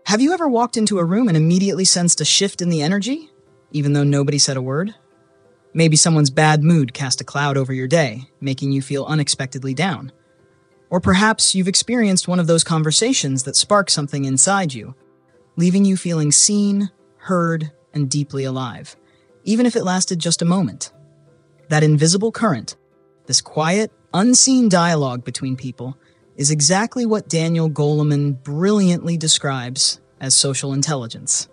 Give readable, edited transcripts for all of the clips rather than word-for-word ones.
Have you ever walked into a room and immediately sensed a shift in the energy, even though nobody said a word? Maybe someone's bad mood cast a cloud over your day, making you feel unexpectedly down. Or perhaps you've experienced one of those conversations that spark something inside you, leaving you feeling seen, heard, and deeply alive, even if it lasted just a moment. That invisible current, this quiet, unseen dialogue between people, is exactly what Daniel Goleman brilliantly describes as social intelligence.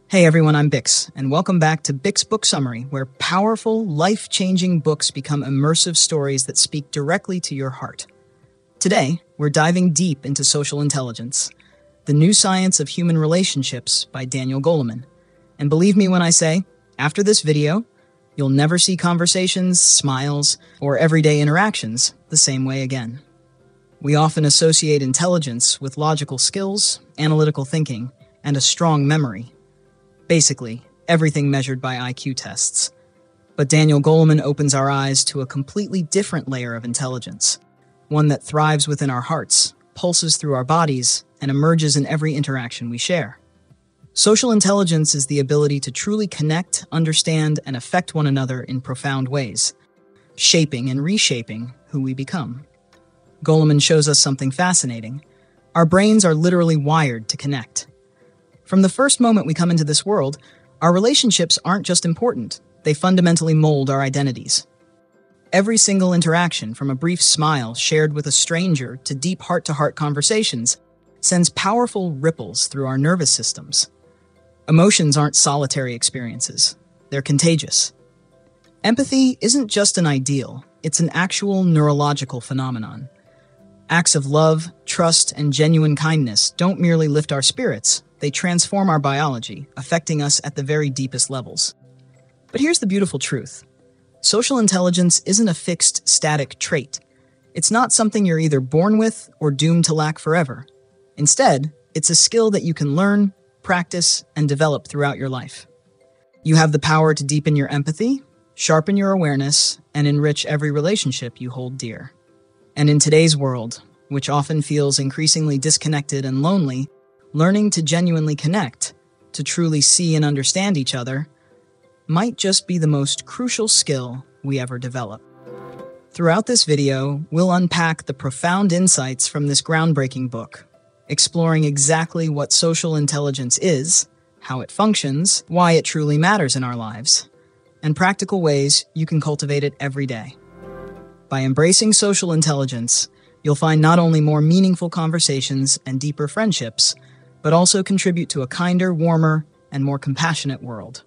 Hey everyone, I'm Bix, and welcome back to Bix Book Summary, where powerful, life-changing books become immersive stories that speak directly to your heart. Today, we're diving deep into Social Intelligence, The New Science of Human Relationships by Daniel Goleman. And believe me when I say, after this video, you'll never see conversations, smiles, or everyday interactions the same way again. We often associate intelligence with logical skills, analytical thinking, and a strong memory. Basically, everything measured by IQ tests. But Daniel Goleman opens our eyes to a completely different layer of intelligence, one that thrives within our hearts, pulses through our bodies, and emerges in every interaction we share. Social intelligence is the ability to truly connect, understand, and affect one another in profound ways, shaping and reshaping who we become. Goleman shows us something fascinating. Our brains are literally wired to connect. From the first moment we come into this world, our relationships aren't just important, they fundamentally mold our identities. Every single interaction, from a brief smile shared with a stranger to deep heart-to-heart conversations, sends powerful ripples through our nervous systems. Emotions aren't solitary experiences, they're contagious. Empathy isn't just an ideal, it's an actual neurological phenomenon. Acts of love, trust, and genuine kindness don't merely lift our spirits, they transform our biology, affecting us at the very deepest levels. But here's the beautiful truth. Social intelligence isn't a fixed, static trait. It's not something you're either born with or doomed to lack forever. Instead, it's a skill that you can learn, practice, and develop throughout your life. You have the power to deepen your empathy, sharpen your awareness, and enrich every relationship you hold dear. And in today's world, which often feels increasingly disconnected and lonely, learning to genuinely connect, to truly see and understand each other, might just be the most crucial skill we ever develop. Throughout this video, we'll unpack the profound insights from this groundbreaking book, exploring exactly what social intelligence is, how it functions, why it truly matters in our lives, and practical ways you can cultivate it every day. By embracing social intelligence, you'll find not only more meaningful conversations and deeper friendships, but also contribute to a kinder, warmer, and more compassionate world.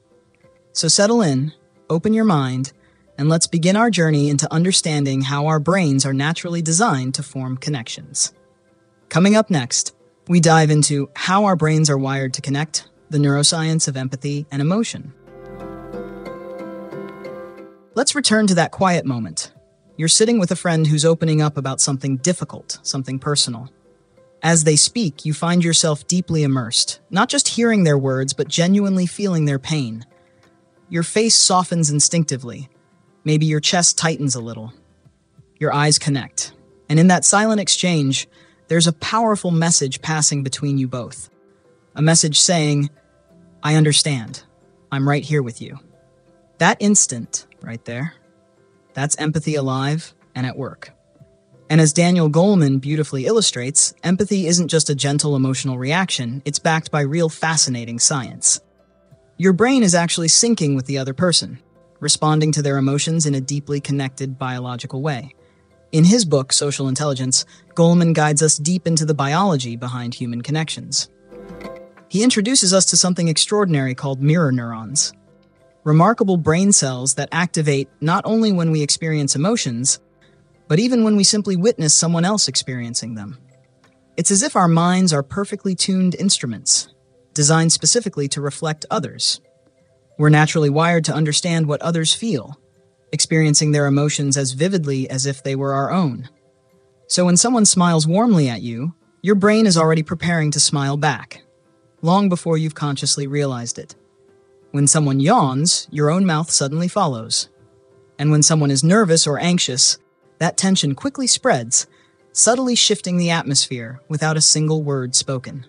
So settle in, open your mind, and let's begin our journey into understanding how our brains are naturally designed to form connections. Coming up next, we dive into how our brains are wired to connect, the neuroscience of empathy and emotion. Let's return to that quiet moment. You're sitting with a friend who's opening up about something difficult, something personal. As they speak, you find yourself deeply immersed, not just hearing their words, but genuinely feeling their pain. Your face softens instinctively. Maybe your chest tightens a little. Your eyes connect. And in that silent exchange, there's a powerful message passing between you both. A message saying, "I understand. I'm right here with you." That instant, right there, that's empathy alive and at work. And as Daniel Goleman beautifully illustrates, empathy isn't just a gentle emotional reaction, it's backed by real fascinating science. Your brain is actually syncing with the other person, responding to their emotions in a deeply connected biological way. In his book, Social Intelligence, Goleman guides us deep into the biology behind human connections. He introduces us to something extraordinary called mirror neurons, remarkable brain cells that activate not only when we experience emotions, but even when we simply witness someone else experiencing them. It's as if our minds are perfectly tuned instruments, designed specifically to reflect others. We're naturally wired to understand what others feel, experiencing their emotions as vividly as if they were our own. So when someone smiles warmly at you, your brain is already preparing to smile back, long before you've consciously realized it. When someone yawns, your own mouth suddenly follows. And when someone is nervous or anxious, that tension quickly spreads, subtly shifting the atmosphere without a single word spoken.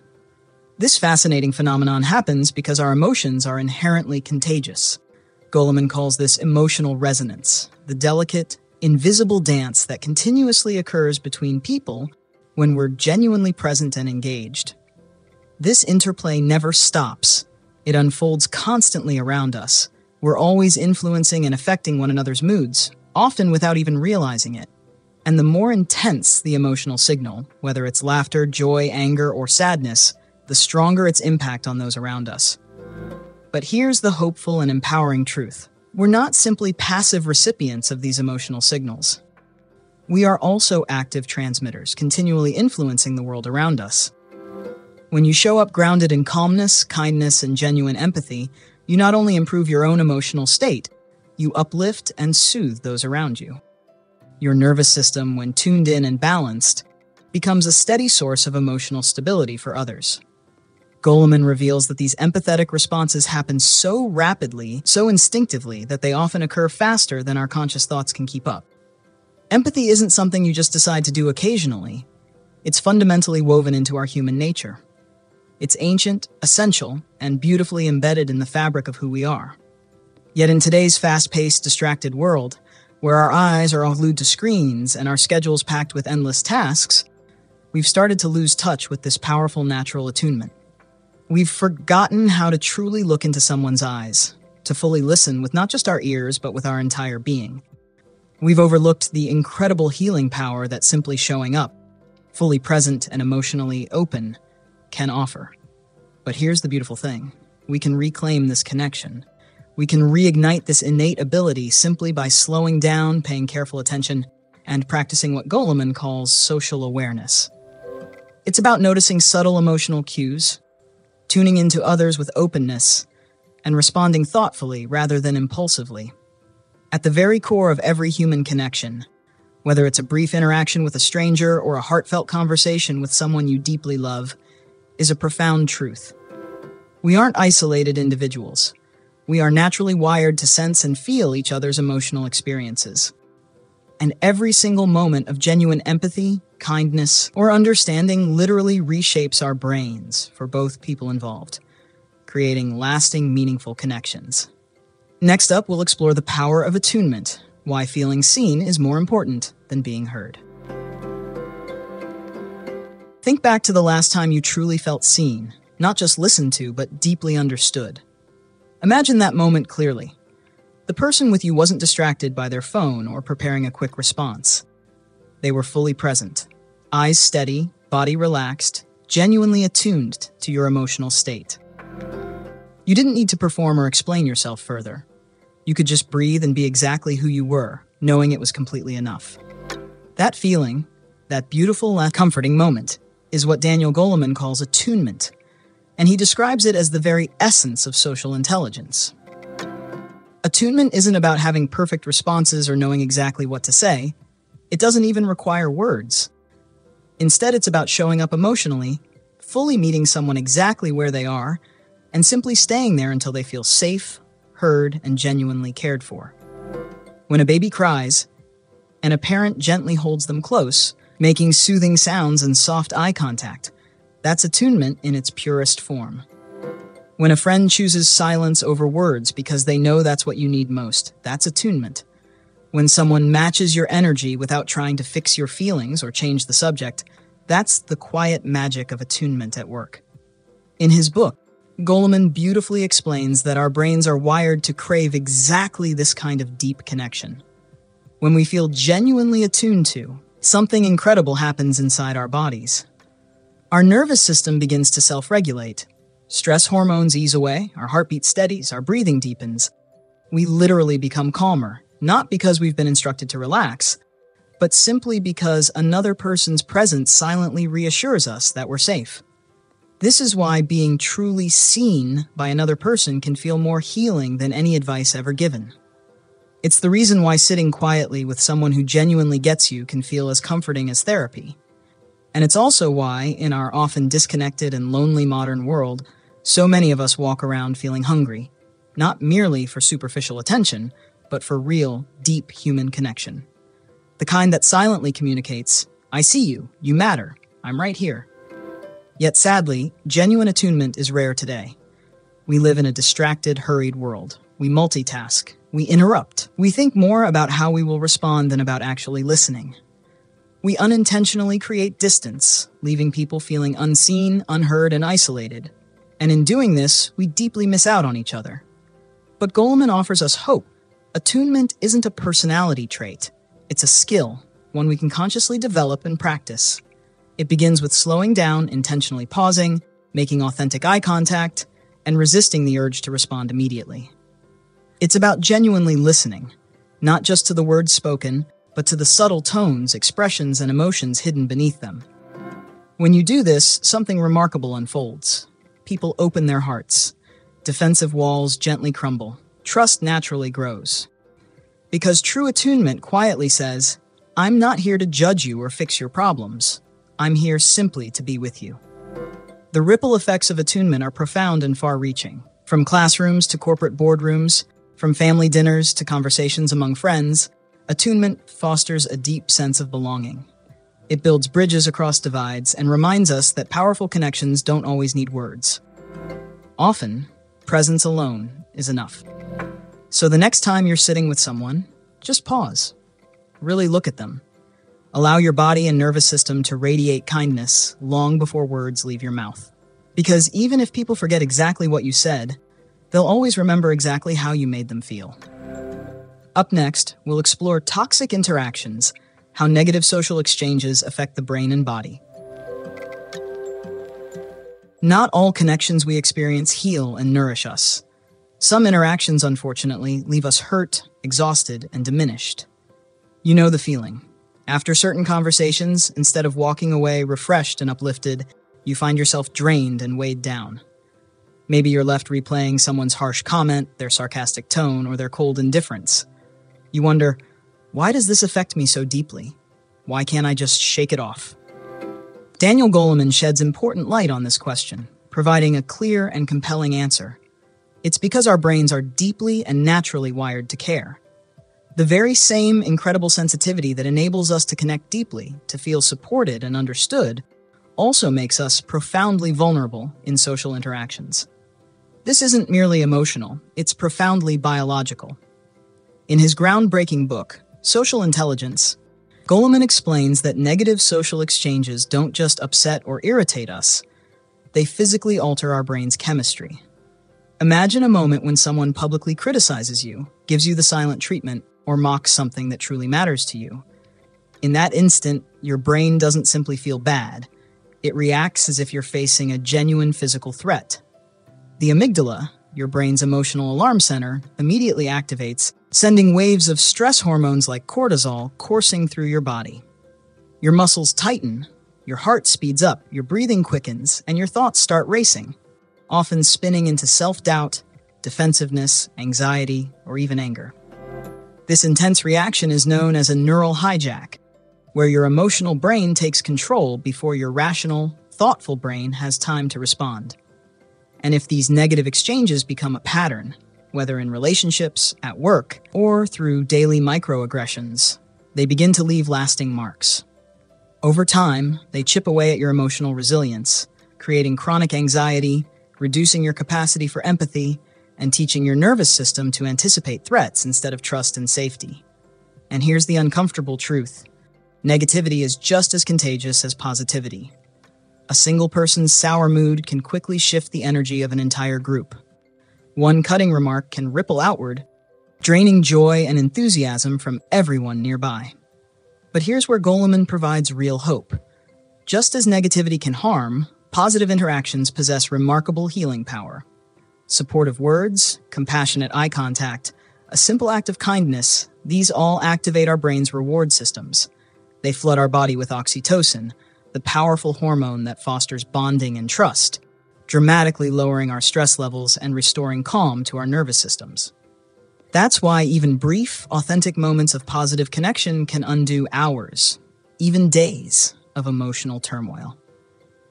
This fascinating phenomenon happens because our emotions are inherently contagious. Goleman calls this emotional resonance, the delicate, invisible dance that continuously occurs between people when we're genuinely present and engaged. This interplay never stops. It unfolds constantly around us. We're always influencing and affecting one another's moods, often without even realizing it. And the more intense the emotional signal, whether it's laughter, joy, anger, or sadness, the stronger its impact on those around us. But here's the hopeful and empowering truth. We're not simply passive recipients of these emotional signals. We are also active transmitters, continually influencing the world around us. When you show up grounded in calmness, kindness, and genuine empathy, you not only improve your own emotional state, you uplift and soothe those around you. Your nervous system, when tuned in and balanced, becomes a steady source of emotional stability for others. Goleman reveals that these empathetic responses happen so rapidly, so instinctively, that they often occur faster than our conscious thoughts can keep up. Empathy isn't something you just decide to do occasionally. It's fundamentally woven into our human nature. It's ancient, essential, and beautifully embedded in the fabric of who we are. Yet in today's fast-paced, distracted world, where our eyes are all glued to screens and our schedules packed with endless tasks, we've started to lose touch with this powerful natural attunement. We've forgotten how to truly look into someone's eyes, to fully listen with not just our ears, but with our entire being. We've overlooked the incredible healing power that simply showing up, fully present and emotionally open, can offer. But here's the beautiful thing. We can reclaim this connection. We can reignite this innate ability simply by slowing down, paying careful attention, and practicing what Goleman calls social awareness. It's about noticing subtle emotional cues, tuning into others with openness, and responding thoughtfully rather than impulsively. At the very core of every human connection, whether it's a brief interaction with a stranger or a heartfelt conversation with someone you deeply love, is a profound truth. We aren't isolated individuals. We are naturally wired to sense and feel each other's emotional experiences. And every single moment of genuine empathy, kindness, or understanding literally reshapes our brains for both people involved, creating lasting, meaningful connections. Next up, we'll explore the power of attunement, why feeling seen is more important than being heard. Think back to the last time you truly felt seen, not just listened to, but deeply understood. Imagine that moment clearly. The person with you wasn't distracted by their phone or preparing a quick response. They were fully present, eyes steady, body relaxed, genuinely attuned to your emotional state. You didn't need to perform or explain yourself further. You could just breathe and be exactly who you were, knowing it was completely enough. That feeling, that beautiful, comforting moment, is what Daniel Goleman calls attunement, and he describes it as the very essence of social intelligence. Attunement isn't about having perfect responses or knowing exactly what to say. It doesn't even require words. Instead, it's about showing up emotionally, fully meeting someone exactly where they are, and simply staying there until they feel safe, heard, and genuinely cared for. When a baby cries, and a parent gently holds them close, making soothing sounds and soft eye contact, that's attunement in its purest form. When a friend chooses silence over words because they know that's what you need most, that's attunement. When someone matches your energy without trying to fix your feelings or change the subject, that's the quiet magic of attunement at work. In his book, Goleman beautifully explains that our brains are wired to crave exactly this kind of deep connection. When we feel genuinely attuned to, something incredible happens inside our bodies. Our nervous system begins to self-regulate. Stress hormones ease away, our heartbeat steadies, our breathing deepens. We literally become calmer, not because we've been instructed to relax, but simply because another person's presence silently reassures us that we're safe. This is why being truly seen by another person can feel more healing than any advice ever given. It's the reason why sitting quietly with someone who genuinely gets you can feel as comforting as therapy. And it's also why, in our often disconnected and lonely modern world, so many of us walk around feeling hungry, not merely for superficial attention, but for real, deep human connection. The kind that silently communicates, "I see you, you matter, I'm right here." Yet sadly, genuine attunement is rare today. We live in a distracted, hurried world. We multitask. We interrupt. We think more about how we will respond than about actually listening. We unintentionally create distance, leaving people feeling unseen, unheard, and isolated. And in doing this, we deeply miss out on each other. But Goleman offers us hope. Attunement isn't a personality trait. It's a skill, one we can consciously develop and practice. It begins with slowing down, intentionally pausing, making authentic eye contact, and resisting the urge to respond immediately. It's about genuinely listening, not just to the words spoken, but to the subtle tones, expressions, and emotions hidden beneath them. When you do this, something remarkable unfolds. People open their hearts. Defensive walls gently crumble. Trust naturally grows. Because true attunement quietly says, I'm not here to judge you or fix your problems. I'm here simply to be with you. The ripple effects of attunement are profound and far-reaching. From classrooms to corporate boardrooms, from family dinners to conversations among friends, attunement fosters a deep sense of belonging. It builds bridges across divides and reminds us that powerful connections don't always need words. Often, presence alone is enough. So the next time you're sitting with someone, just pause. Really look at them. Allow your body and nervous system to radiate kindness long before words leave your mouth. Because even if people forget exactly what you said, they'll always remember exactly how you made them feel. Up next, we'll explore toxic interactions, how negative social exchanges affect the brain and body. Not all connections we experience heal and nourish us. Some interactions, unfortunately, leave us hurt, exhausted, and diminished. You know the feeling. After certain conversations, instead of walking away refreshed and uplifted, you find yourself drained and weighed down. Maybe you're left replaying someone's harsh comment, their sarcastic tone, or their cold indifference. You wonder, why does this affect me so deeply? Why can't I just shake it off? Daniel Goleman sheds important light on this question, providing a clear and compelling answer. It's because our brains are deeply and naturally wired to care. The very same incredible sensitivity that enables us to connect deeply, to feel supported and understood, also makes us profoundly vulnerable in social interactions. This isn't merely emotional, it's profoundly biological. In his groundbreaking book, Social Intelligence, Goleman explains that negative social exchanges don't just upset or irritate us, they physically alter our brain's chemistry. Imagine a moment when someone publicly criticizes you, gives you the silent treatment, or mocks something that truly matters to you. In that instant, your brain doesn't simply feel bad. It reacts as if you're facing a genuine physical threat. The amygdala, your brain's emotional alarm center, immediately activates, sending waves of stress hormones like cortisol coursing through your body. Your muscles tighten, your heart speeds up, your breathing quickens, and your thoughts start racing, often spinning into self-doubt, defensiveness, anxiety, or even anger. This intense reaction is known as a neural hijack, where your emotional brain takes control before your rational, thoughtful brain has time to respond. And if these negative exchanges become a pattern, whether in relationships, at work, or through daily microaggressions, they begin to leave lasting marks. Over time, they chip away at your emotional resilience, creating chronic anxiety, reducing your capacity for empathy, and teaching your nervous system to anticipate threats instead of trust and safety. And here's the uncomfortable truth. Negativity is just as contagious as positivity. A single person's sour mood can quickly shift the energy of an entire group. One cutting remark can ripple outward, draining joy and enthusiasm from everyone nearby. But here's where Goleman provides real hope. Just as negativity can harm, positive interactions possess remarkable healing power. Supportive words, compassionate eye contact, a simple act of kindness, these all activate our brain's reward systems. They flood our body with oxytocin, the powerful hormone that fosters bonding and trust, dramatically lowering our stress levels and restoring calm to our nervous systems. That's why even brief, authentic moments of positive connection can undo hours, even days, of emotional turmoil.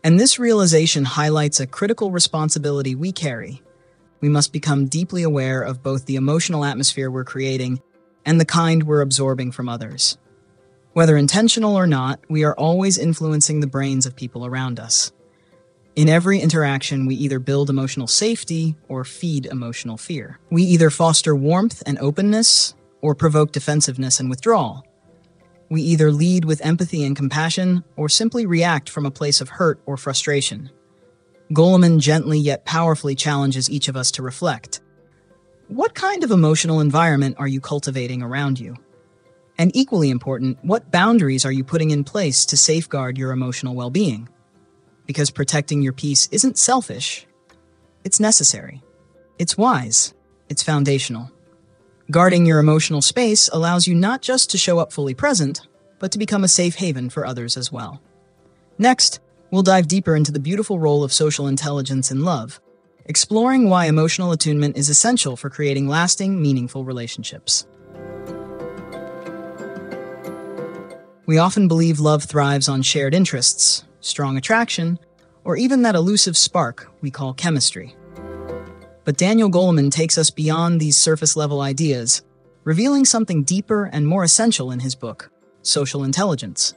And this realization highlights a critical responsibility we carry. We must become deeply aware of both the emotional atmosphere we're creating and the kind we're absorbing from others. Whether intentional or not, we are always influencing the brains of people around us. In every interaction, we either build emotional safety or feed emotional fear. We either foster warmth and openness or provoke defensiveness and withdrawal. We either lead with empathy and compassion or simply react from a place of hurt or frustration. Goleman gently yet powerfully challenges each of us to reflect. What kind of emotional environment are you cultivating around you? And equally important, what boundaries are you putting in place to safeguard your emotional well-being? Because protecting your peace isn't selfish, it's necessary. It's wise. It's foundational. Guarding your emotional space allows you not just to show up fully present, but to become a safe haven for others as well. Next, we'll dive deeper into the beautiful role of social intelligence in love, exploring why emotional attunement is essential for creating lasting, meaningful relationships. We often believe love thrives on shared interests, strong attraction, or even that elusive spark we call chemistry. But Daniel Goleman takes us beyond these surface-level ideas, revealing something deeper and more essential in his book, Social Intelligence.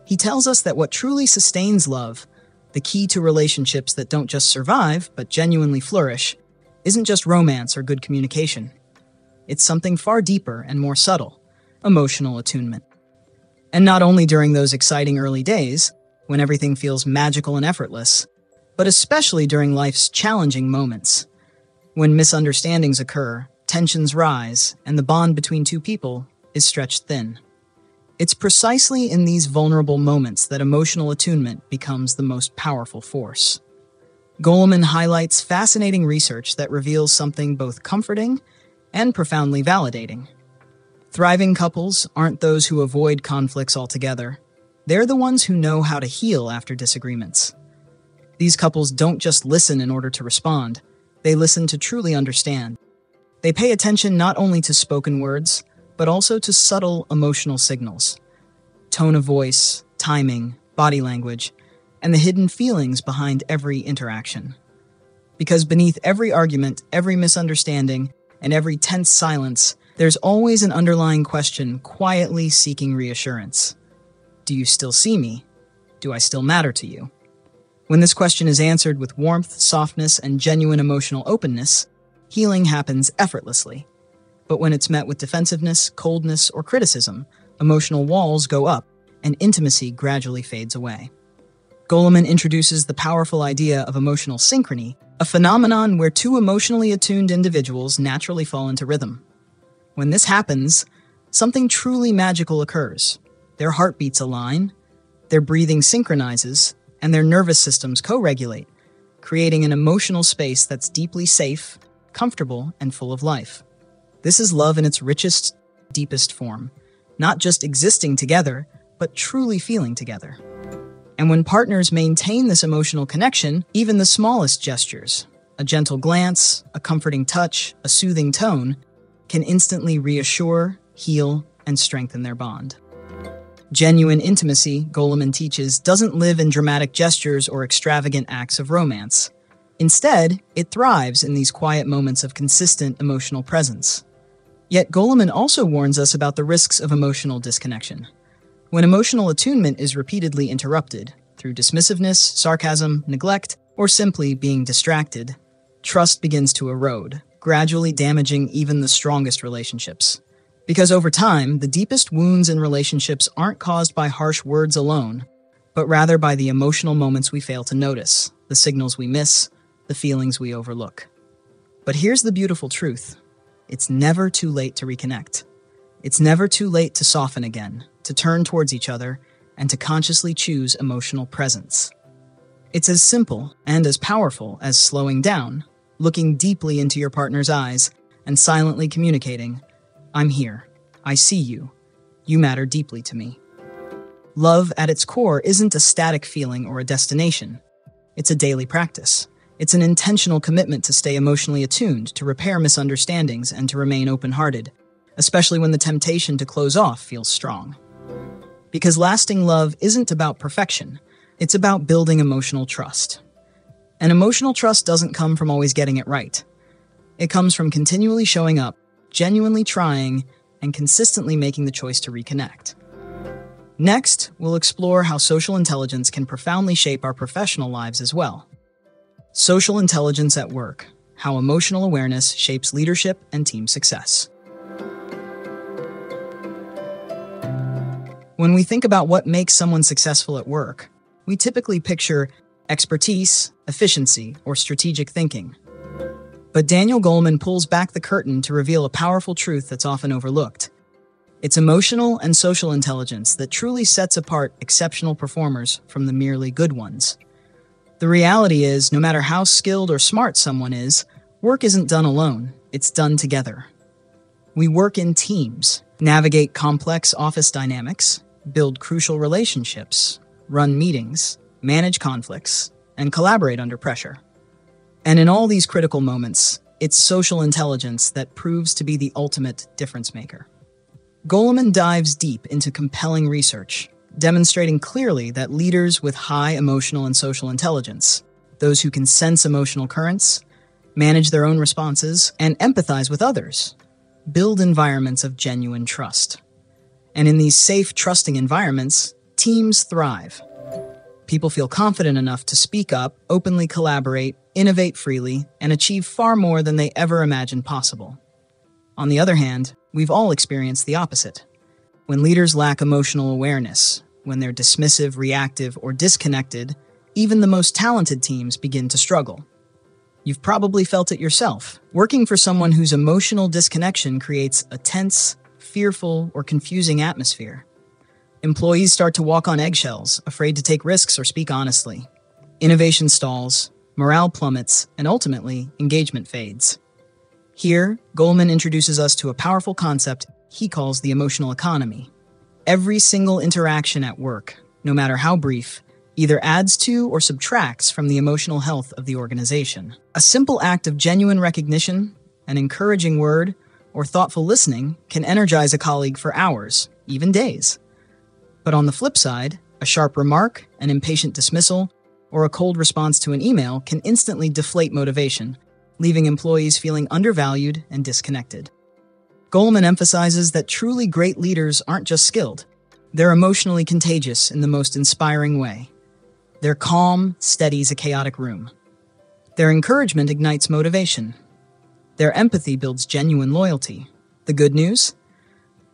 He tells us that what truly sustains love, the key to relationships that don't just survive, but genuinely flourish, isn't just romance or good communication. It's something far deeper and more subtle, emotional attunement. And not only during those exciting early days, when everything feels magical and effortless, but especially during life's challenging moments. When misunderstandings occur, tensions rise, and the bond between two people is stretched thin. It's precisely in these vulnerable moments that emotional attunement becomes the most powerful force. Goleman highlights fascinating research that reveals something both comforting and profoundly validating. Thriving couples aren't those who avoid conflicts altogether. They're the ones who know how to heal after disagreements. These couples don't just listen in order to respond. They listen to truly understand. They pay attention not only to spoken words, but also to subtle emotional signals. Tone of voice, timing, body language, and the hidden feelings behind every interaction. Because beneath every argument, every misunderstanding, and every tense silence, there's always an underlying question quietly seeking reassurance. Do you still see me? Do I still matter to you? When this question is answered with warmth, softness, and genuine emotional openness, healing happens effortlessly. But when it's met with defensiveness, coldness, or criticism, emotional walls go up, and intimacy gradually fades away. Goleman introduces the powerful idea of emotional synchrony, a phenomenon where two emotionally attuned individuals naturally fall into rhythm. When this happens, something truly magical occurs. Their heartbeats align, their breathing synchronizes, and their nervous systems co-regulate, creating an emotional space that's deeply safe, comfortable, and full of life. This is love in its richest, deepest form, not just existing together, but truly feeling together. And when partners maintain this emotional connection, even the smallest gestures, a gentle glance, a comforting touch, a soothing tone, can instantly reassure, heal, and strengthen their bond. Genuine intimacy, Goleman teaches, doesn't live in dramatic gestures or extravagant acts of romance. Instead, it thrives in these quiet moments of consistent emotional presence. Yet Goleman also warns us about the risks of emotional disconnection. When emotional attunement is repeatedly interrupted, through dismissiveness, sarcasm, neglect, or simply being distracted, trust begins to erode, gradually damaging even the strongest relationships. Because over time, the deepest wounds in relationships aren't caused by harsh words alone, but rather by the emotional moments we fail to notice, the signals we miss, the feelings we overlook. But here's the beautiful truth. It's never too late to reconnect. It's never too late to soften again, to turn towards each other, and to consciously choose emotional presence. It's as simple and as powerful as slowing down, looking deeply into your partner's eyes, and silently communicating, "I'm here. I see you. You matter deeply to me." Love, at its core, isn't a static feeling or a destination. It's a daily practice. It's an intentional commitment to stay emotionally attuned, to repair misunderstandings, and to remain open-hearted, especially when the temptation to close off feels strong. Because lasting love isn't about perfection. It's about building emotional trust. And emotional trust doesn't come from always getting it right. It comes from continually showing up, genuinely trying, and consistently making the choice to reconnect. Next, we'll explore how social intelligence can profoundly shape our professional lives as well. Social intelligence at work: how emotional awareness shapes leadership and team success. When we think about what makes someone successful at work, we typically picture expertise, efficiency, or strategic thinking. But Daniel Goleman pulls back the curtain to reveal a powerful truth that's often overlooked. It's emotional and social intelligence that truly sets apart exceptional performers from the merely good ones. The reality is, no matter how skilled or smart someone is, work isn't done alone, it's done together. We work in teams, navigate complex office dynamics, build crucial relationships, run meetings, manage conflicts, and collaborate under pressure. And in all these critical moments, it's social intelligence that proves to be the ultimate difference maker. Goleman dives deep into compelling research, demonstrating clearly that leaders with high emotional and social intelligence, those who can sense emotional currents, manage their own responses, and empathize with others, build environments of genuine trust. And in these safe, trusting environments, teams thrive. People feel confident enough to speak up, openly collaborate, innovate freely, and achieve far more than they ever imagined possible. On the other hand, we've all experienced the opposite. When leaders lack emotional awareness, when they're dismissive, reactive, or disconnected, even the most talented teams begin to struggle. You've probably felt it yourself. Working for someone whose emotional disconnection creates a tense, fearful, or confusing atmosphere. Employees start to walk on eggshells, afraid to take risks or speak honestly. Innovation stalls, morale plummets, and ultimately, engagement fades. Here, Goleman introduces us to a powerful concept he calls the emotional economy. Every single interaction at work, no matter how brief, either adds to or subtracts from the emotional health of the organization. A simple act of genuine recognition, an encouraging word, or thoughtful listening can energize a colleague for hours, even days. But on the flip side, a sharp remark, an impatient dismissal, or a cold response to an email can instantly deflate motivation, leaving employees feeling undervalued and disconnected. Goleman emphasizes that truly great leaders aren't just skilled. They're emotionally contagious in the most inspiring way. Their calm steadies a chaotic room. Their encouragement ignites motivation. Their empathy builds genuine loyalty. The good news?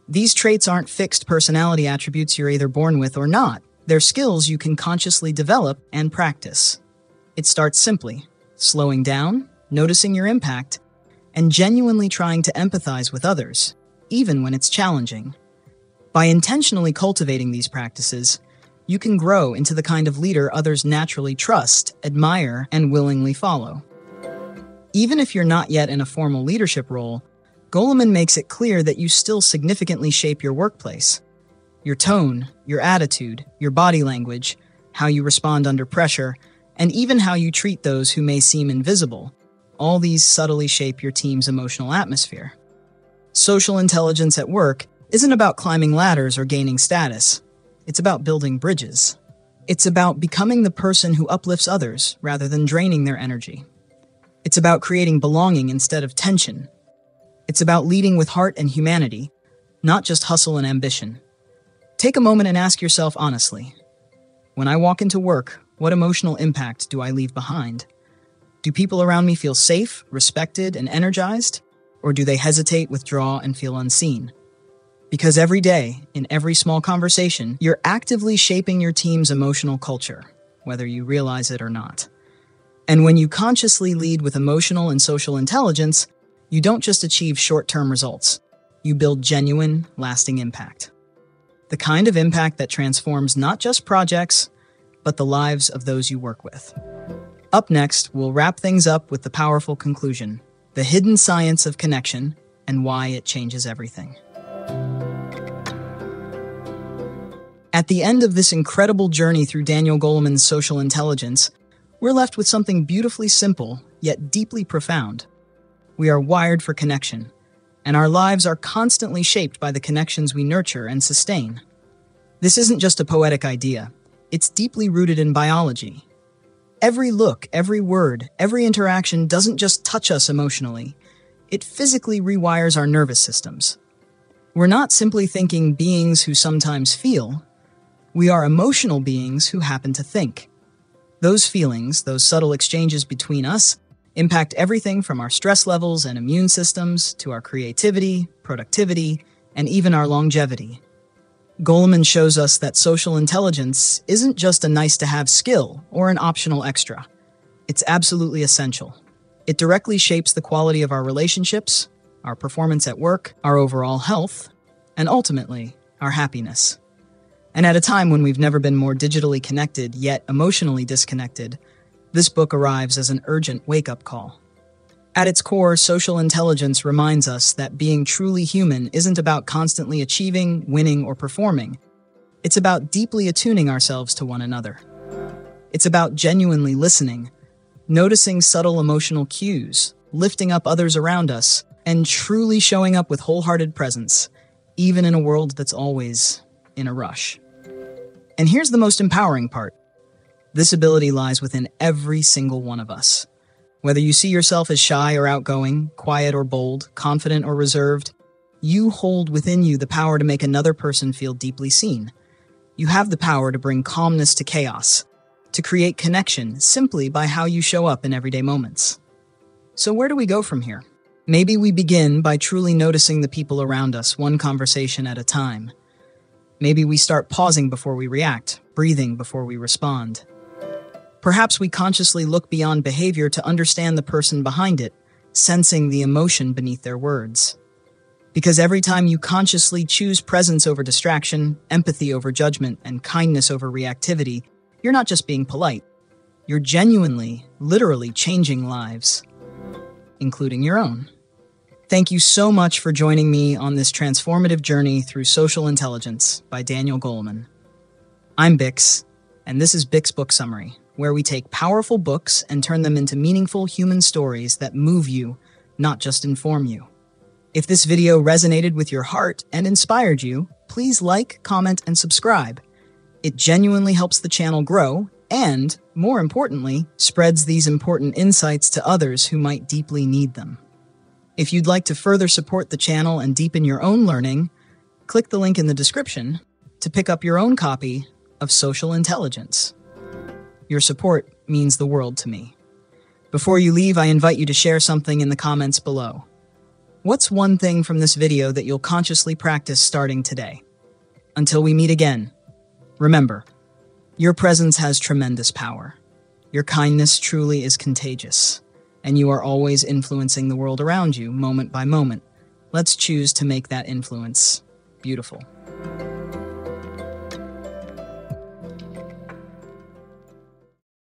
These traits aren't fixed personality attributes you're either born with or not. They're skills you can consciously develop and practice. It starts simply, slowing down, noticing your impact, and genuinely trying to empathize with others, even when it's challenging. By intentionally cultivating these practices, you can grow into the kind of leader others naturally trust, admire, and willingly follow. Even if you're not yet in a formal leadership role, Goleman makes it clear that you still significantly shape your workplace. Your tone, your attitude, your body language, how you respond under pressure, and even how you treat those who may seem invisible, all these subtly shape your team's emotional atmosphere. Social intelligence at work isn't about climbing ladders or gaining status. It's about building bridges. It's about becoming the person who uplifts others rather than draining their energy. It's about creating belonging instead of tension. It's about leading with heart and humanity, not just hustle and ambition. Take a moment and ask yourself honestly, when I walk into work, what emotional impact do I leave behind? Do people around me feel safe, respected, and energized? Or do they hesitate, withdraw, and feel unseen? Because every day, in every small conversation, you're actively shaping your team's emotional culture, whether you realize it or not. And when you consciously lead with emotional and social intelligence, you don't just achieve short-term results. You build genuine, lasting impact. The kind of impact that transforms not just projects, but the lives of those you work with. Up next, we'll wrap things up with the powerful conclusion, the hidden science of connection and why it changes everything. At the end of this incredible journey through Daniel Goleman's social intelligence, we're left with something beautifully simple, yet deeply profound. We are wired for connection, and our lives are constantly shaped by the connections we nurture and sustain. This isn't just a poetic idea. It's deeply rooted in biology. Every look, every word, every interaction doesn't just touch us emotionally. It physically rewires our nervous systems. We're not simply thinking beings who sometimes feel. We are emotional beings who happen to think. Those feelings, those subtle exchanges between us, impact everything from our stress levels and immune systems to our creativity, productivity, and even our longevity. Goleman shows us that social intelligence isn't just a nice-to-have skill or an optional extra. It's absolutely essential. It directly shapes the quality of our relationships, our performance at work, our overall health, and ultimately, our happiness. And at a time when we've never been more digitally connected, yet emotionally disconnected, this book arrives as an urgent wake-up call. At its core, social intelligence reminds us that being truly human isn't about constantly achieving, winning, or performing. It's about deeply attuning ourselves to one another. It's about genuinely listening, noticing subtle emotional cues, lifting up others around us, and truly showing up with wholehearted presence, even in a world that's always in a rush. And here's the most empowering part. This ability lies within every single one of us. Whether you see yourself as shy or outgoing, quiet or bold, confident or reserved, you hold within you the power to make another person feel deeply seen. You have the power to bring calmness to chaos, to create connection simply by how you show up in everyday moments. So where do we go from here? Maybe we begin by truly noticing the people around us, one conversation at a time. Maybe we start pausing before we react, breathing before we respond. Perhaps we consciously look beyond behavior to understand the person behind it, sensing the emotion beneath their words. Because every time you consciously choose presence over distraction, empathy over judgment, and kindness over reactivity, you're not just being polite. You're genuinely, literally changing lives, including your own. Thank you so much for joining me on this transformative journey through social intelligence by Daniel Goleman. I'm Bix, and this is Bix Book Summary, where we take powerful books and turn them into meaningful human stories that move you, not just inform you. If this video resonated with your heart and inspired you, please like, comment, and subscribe. It genuinely helps the channel grow and, more importantly, spreads these important insights to others who might deeply need them. If you'd like to further support the channel and deepen your own learning, click the link in the description to pick up your own copy of Social Intelligence. Your support means the world to me. Before you leave, I invite you to share something in the comments below. What's one thing from this video that you'll consciously practice starting today? Until we meet again, remember, your presence has tremendous power. Your kindness truly is contagious, and you are always influencing the world around you, moment by moment. Let's choose to make that influence beautiful.